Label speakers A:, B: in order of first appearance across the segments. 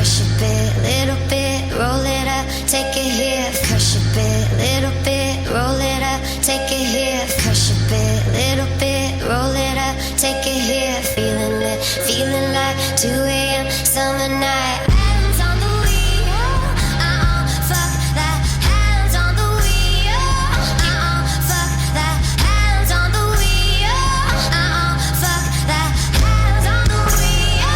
A: Crush a bit, little bit, roll it up, take it here. Crush a bit, little bit, roll it up, take it here. Crush a bit, little bit, roll it up, take it here. Feeling it, feeling like 2 a.m. summer night. Hands on the wheel, fuck that. Hands on the wheel, fuck that. Hands on the wheel, fuck that. Hands on the wheel.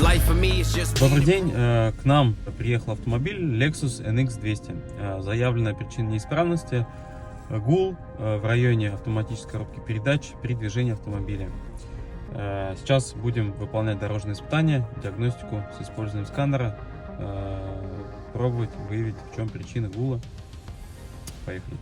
A: Life for me is just.
B: Добрый день, к нам приехал автомобиль Lexus NX 200. Заявленная причина неисправности – гул в районе автоматической коробки передач при движении автомобиля. Сейчас будем выполнять дорожные испытания, диагностику с использованием сканера, пробовать выявить, в чем причина гула. Поехали.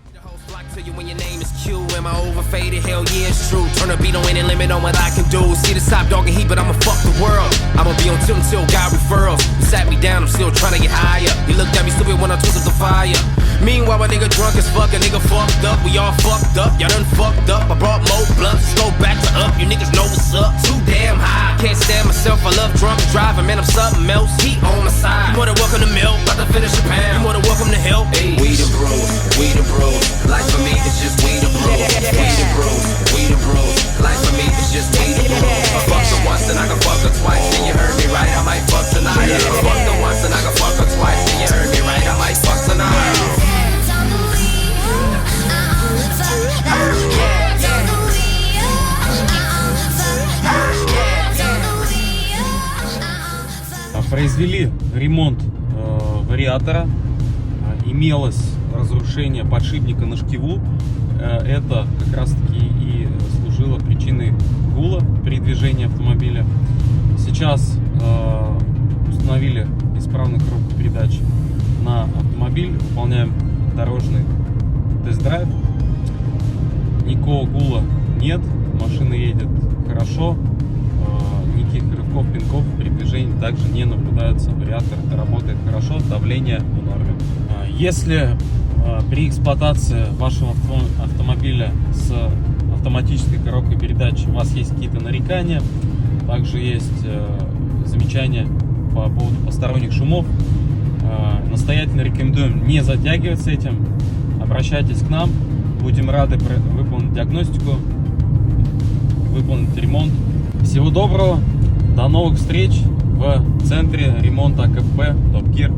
C: Meanwhile, a nigga drunk as fuck, a nigga fucked up. We all fucked up, y'all done fucked up. I brought more blunts, go back to up. You niggas know what's up. Too damn high, can't stand myself. I love drunk driving, man. I'm something else. Heat on my side. You more than welcome to milk, about to finish a pound. You more than welcome to help. Hey. We the bros, we the bros. Life for me is just we the bros. We the bros, we the bros. Life for me is just we the bros. I fucked her once and I can fuck her twice. And you heard me right, I might fuck tonight. I fucked her once and I can fuck her twice. And you heard me right, I might fuck tonight.
B: Произвели ремонт вариатора, имелось разрушение подшипника на шкиву. Это как раз таки и служило причиной гула при движении автомобиля. Сейчас установили исправную коробку передач на автомобиль, выполняем дорожный тест-драйв. Никакого гула нет, машина едет хорошо, никаких рывков, пинков при движении также не наблюдается. Вариатор работает хорошо, давление в норме. Если при эксплуатации вашего автомобиля с автоматической коробкой передач у вас есть какие-то нарекания, также есть замечания по поводу посторонних шумов, настоятельно рекомендуем не затягивать с этим. Обращайтесь к нам, будем рады выполнить диагностику, выполнить ремонт. Всего доброго, до новых встреч в центре ремонта АКП Топ Гир.